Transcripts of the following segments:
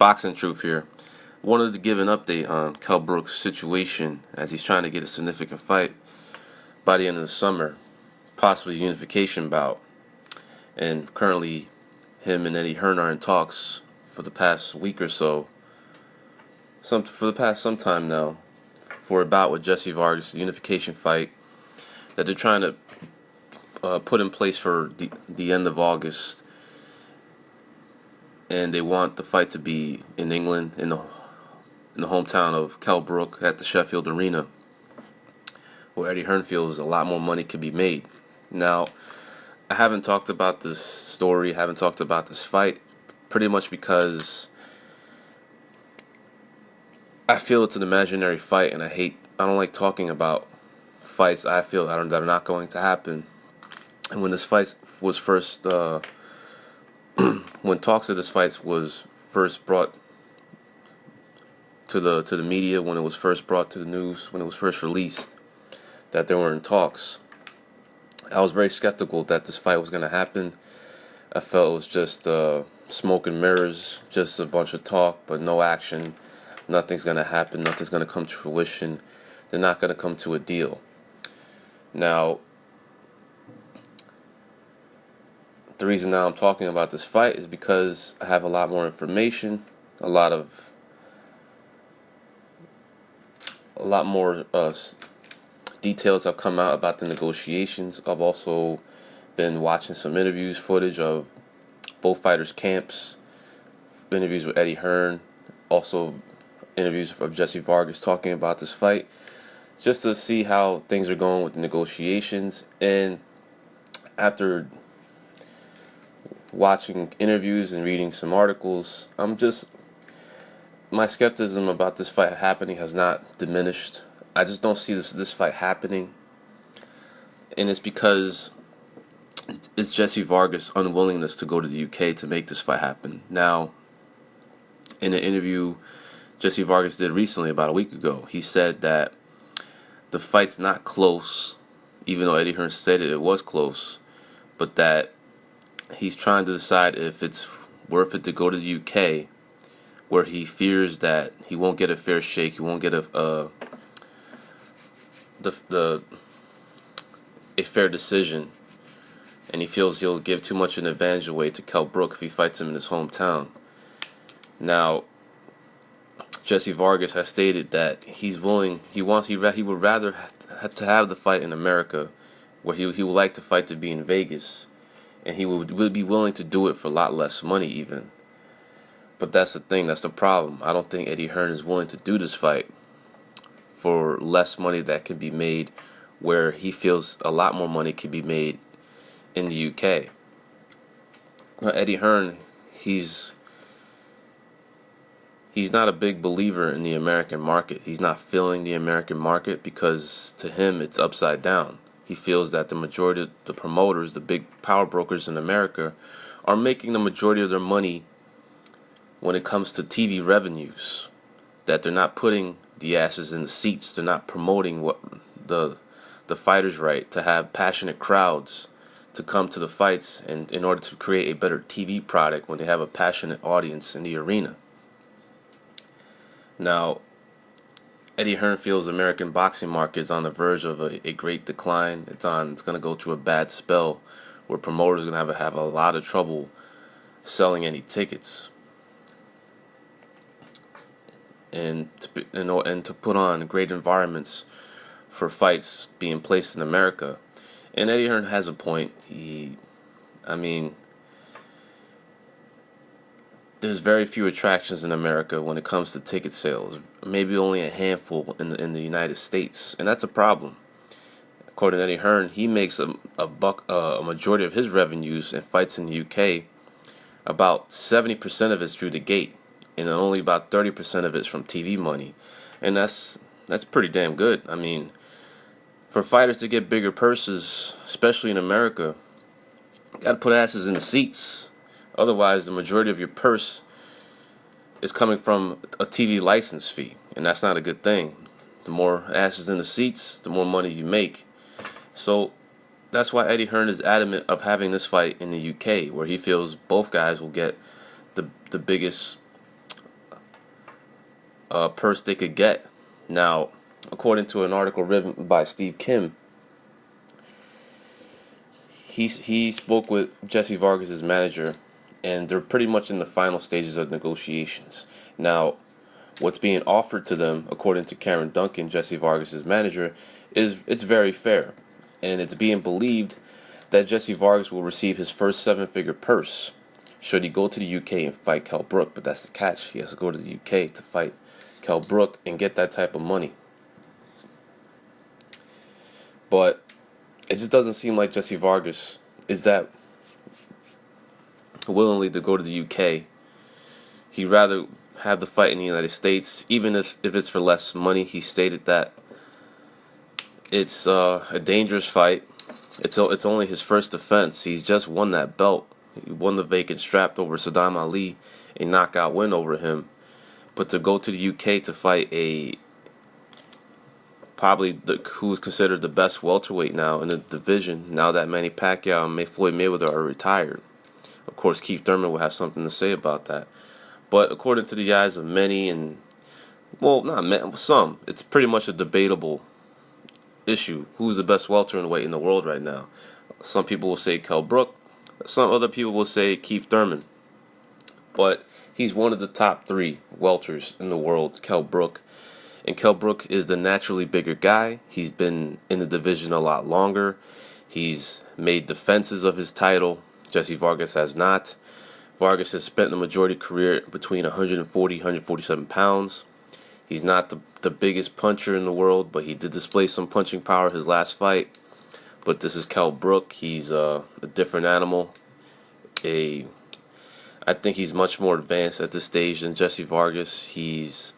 Boxing Truth here. Wanted to give an update on Kell Brook's situation as he's trying to get a significant fight by the end of the summer, possibly a unification bout. And currently, him and Eddie Hearn are in talks for the past week or so, some time now, for a bout with Jessie Vargas, a unification fight that they're trying to put in place for the end of August. And they want the fight to be in England, in the hometown of Kell Brook at the Sheffield Arena, where Eddie Hearn feels a lot more money could be made. Now, I haven't talked about this story, haven't talked about this fight, pretty much because I feel it's an imaginary fight, and I don't like talking about fights I feel that are not going to happen. And when this fight was first, when talks of this fight was first brought to the media, when it was first brought to the news, when it was first released, that there were in talks, I was very skeptical that this fight was going to happen. I felt it was just smoke and mirrors, just a bunch of talk, but no action. Nothing's going to happen. Nothing's going to come to fruition. They're not going to come to a deal. Now, the reason now I'm talking about this fight is because I have a lot more information, a lot more details have come out about the negotiations. I've also been watching some interviews, footage of both fighters' camps, interviews with Eddie Hearn, also interviews of Jessie Vargas talking about this fight, just to see how things are going with the negotiations. And after watching interviews and reading some articles, my skepticism about this fight happening has not diminished. I just don't see this fight happening, and it's because it's Jessie Vargas' unwillingness to go to the UK to make this fight happen. Now, in an interview Jessie Vargas did recently, about a week ago, he said that the fight's not close, even though Eddie Hearn said it was close, but that he's trying to decide if it's worth it to go to the UK, where he fears that he won't get a fair shake, he won't get a fair decision, and he feels he'll give too much an advantage away to Kell Brook if he fights him in his hometown. Now, Jessie Vargas has stated that he would rather have to have the fight in America, where he would like the fight to be in Vegas, and he would be willing to do it for a lot less money even. But that's the thing, that's the problem. I don't think Eddie Hearn is willing to do this fight for less money that could be made, where he feels a lot more money could be made in the UK. Now, Eddie Hearn, he's not a big believer in the American market. He's not feeling the American market because to him it's upside down. He feels that the majority of the promoters, the big power brokers in America, are making the majority of their money when it comes to TV revenues. That they're not putting the asses in the seats. They're not promoting what the fighters' right to have passionate crowds to come to the fights, and in order to create a better TV product when they have a passionate audience in the arena. Now, Eddie Hearn feels the American boxing market is on the verge of a great decline. It's going to go through a bad spell where promoters are going to have a lot of trouble selling any tickets. And to put on great environments for fights being placed in America. And Eddie Hearn has a point. There's very few attractions in America when it comes to ticket sales. Maybe only a handful in the United States, and that's a problem. According to Eddie Hearn, he makes a majority of his revenues in fights in the UK. About 70% of it's through the gate, and only about 30% of it's from TV money, and that's pretty damn good. I mean, for fighters to get bigger purses, especially in America, you got to put asses in the seats. Otherwise, the majority of your purse is coming from a TV license fee, and that's not a good thing. The more asses in the seats, the more money you make. So that's why Eddie Hearn is adamant of having this fight in the UK, where he feels both guys will get the biggest purse they could get. Now, according to an article written by Steve Kim, he spoke with Jessie Vargas' manager, and they're pretty much in the final stages of negotiations. Now, what's being offered to them, according to Karen Duncan, Jessie Vargas' manager, is it's very fair, and it's being believed that Jessie Vargas will receive his first seven-figure purse should he go to the UK and fight Kell Brook. But that's the catch. He has to go to the UK to fight Kell Brook and get that type of money. But it just doesn't seem like Jessie Vargas is that willingly to go to the UK. He'd rather have the fight in the United States, even if it's for less money. He stated that it's a dangerous fight. It's only his first defense. He's just won that belt. He won the vacant strap over Saddam Ali, a knockout win over him. But to go to the UK to fight who is considered the best welterweight now in the division, now that Manny Pacquiao and Floyd Mayweather are retired. Of course, Keith Thurman will have something to say about that. But according to the eyes of many, and well, not many, some, it's pretty much a debatable issue. Who's the best welterweight in the world right now? Some people will say Kell Brook. Some other people will say Keith Thurman. But he's one of the top three welters in the world, Kell Brook. And Kell Brook is the naturally bigger guy. He's been in the division a lot longer. He's made defenses of his title. Jessie Vargas has not. Vargas has spent the majority of career between 140 147 pounds. He's not the biggest puncher in the world, but he did display some punching power his last fight. But this is Kell Brook. He's a different animal. I think he's much more advanced at this stage than Jessie Vargas. He's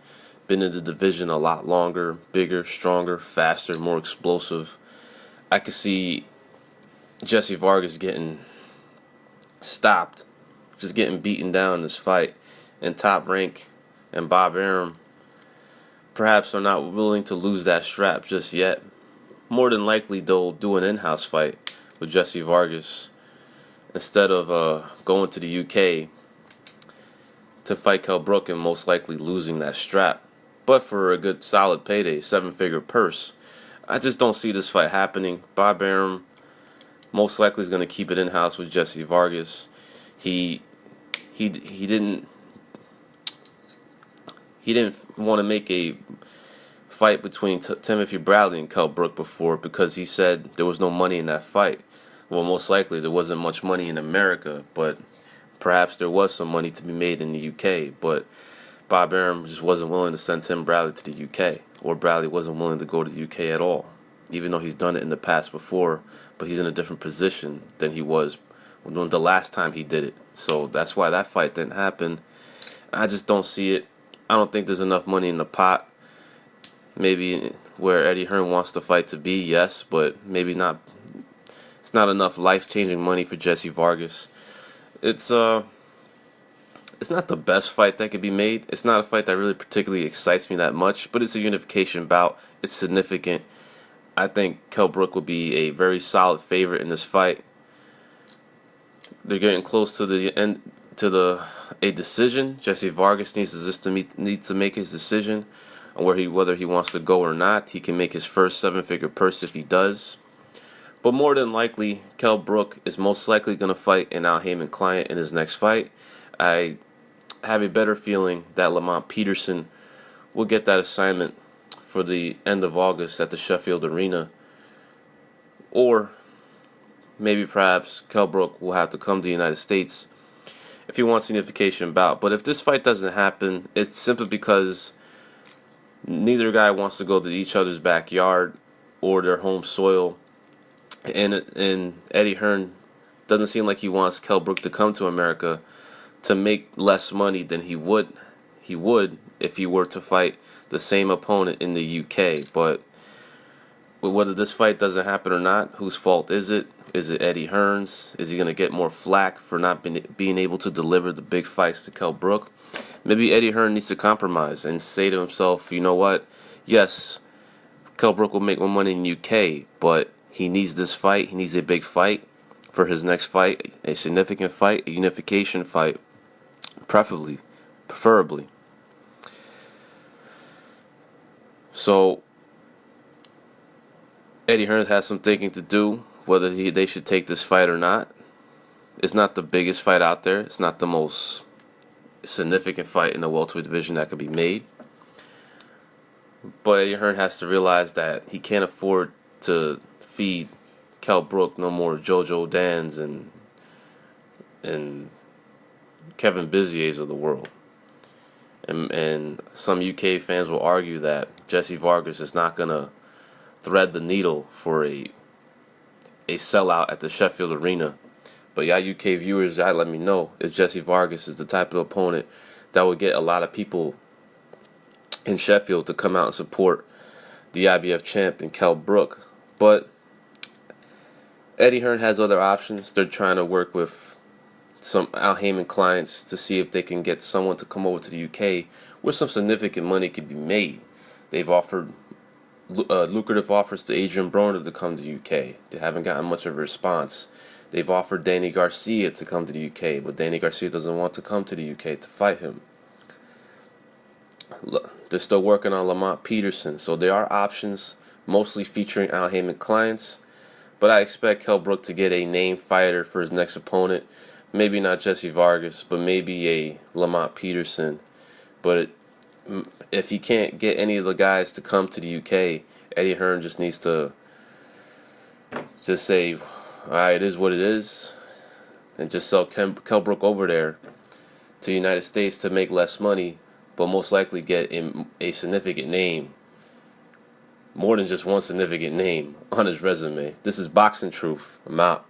been in the division a lot longer, bigger, stronger, faster, more explosive. I could see Jessie Vargas getting stopped, just getting beaten down in this fight. And Top Rank and Bob Arum perhaps are not willing to lose that strap just yet. More than likely, they'll do an in-house fight with Jessie Vargas instead of going to the UK to fight Kell Brook and most likely losing that strap. But for a good solid payday, seven-figure purse, I just don't see this fight happening. Bob Arum most likely is going to keep it in-house with Jessie Vargas. He didn't want to make a fight between Timothy Bradley and Kell Brook before because he said there was no money in that fight. Well, most likely there wasn't much money in America, but perhaps there was some money to be made in the UK. But Bob Arum just wasn't willing to send Tim Bradley to the UK, or Bradley wasn't willing to go to the UK at all, even though he's done it in the past before, but he's in a different position than he was when the last time he did it. So that's why that fight didn't happen. I just don't see it. I don't think there's enough money in the pot. Maybe where Eddie Hearn wants the fight to be, yes, but maybe not. It's not enough life-changing money for Jessie Vargas. It's not the best fight that could be made. It's not a fight that really particularly excites me that much, but it's a unification bout. It's significant. I think Kell Brook will be a very solid favorite in this fight. They're getting close to the end a decision. Jessie Vargas needs to make his decision on whether he wants to go or not. He can make his first seven-figure purse if he does. But more than likely, Kell Brook is most likely going to fight an Al Haymon client in his next fight. I have a better feeling that Lamont Peterson will get that assignment for the end of August at the Sheffield Arena. Or maybe perhaps Kell Brook will have to come to the United States if he wants a unification bout. But if this fight doesn't happen, it's simply because neither guy wants to go to each other's backyard or their home soil. And Eddie Hearn doesn't seem like he wants Kell Brook to come to America to make less money than he would if he were to fight the same opponent in the UK. But whether this fight doesn't happen or not, whose fault is it? Is it Eddie Hearn's? Is he going to get more flack for not being able to deliver the big fights to Kell Brook? Maybe Eddie Hearn needs to compromise and say to himself, you know what? Yes, Kell Brook will make more money in the UK, but he needs this fight. He needs a big fight for his next fight, a significant fight, a unification fight, preferably. So Eddie Hearn has some thinking to do whether they should take this fight or not. It's not the biggest fight out there. It's not the most significant fight in the welterweight division that could be made. But Eddie Hearn has to realize that he can't afford to feed Kell Brook no more JoJo Dans and Kevin Bizier's of the world. And some UK fans will argue that Jessie Vargas is not going to thread the needle for a sellout at the Sheffield Arena. But y'all UK viewers, y'all let me know if Jessie Vargas is the type of opponent that would get a lot of people in Sheffield to come out and support the IBF champ and Kell Brook. But Eddie Hearn has other options. They're trying to work with some Al Heyman clients to see if they can get someone to come over to the UK where some significant money could be made. They've offered lucrative offers to Adrian Broner to come to the UK. They haven't gotten much of a response. They've offered Danny Garcia to come to the UK, but Danny Garcia doesn't want to come to the UK to fight him. They're still working on Lamont Peterson, so there are options, mostly featuring Al Heyman clients. But I expect Kell Brook to get a named fighter for his next opponent. Maybe not Jessie Vargas, but maybe a Lamont Peterson. But if he can't get any of the guys to come to the UK, Eddie Hearn just needs to just say, alright, it is what it is, and just sell Kell Brook over there to the United States to make less money, but most likely get a significant name, more than just one significant name on his resume. This is Boxing Truth. I'm out.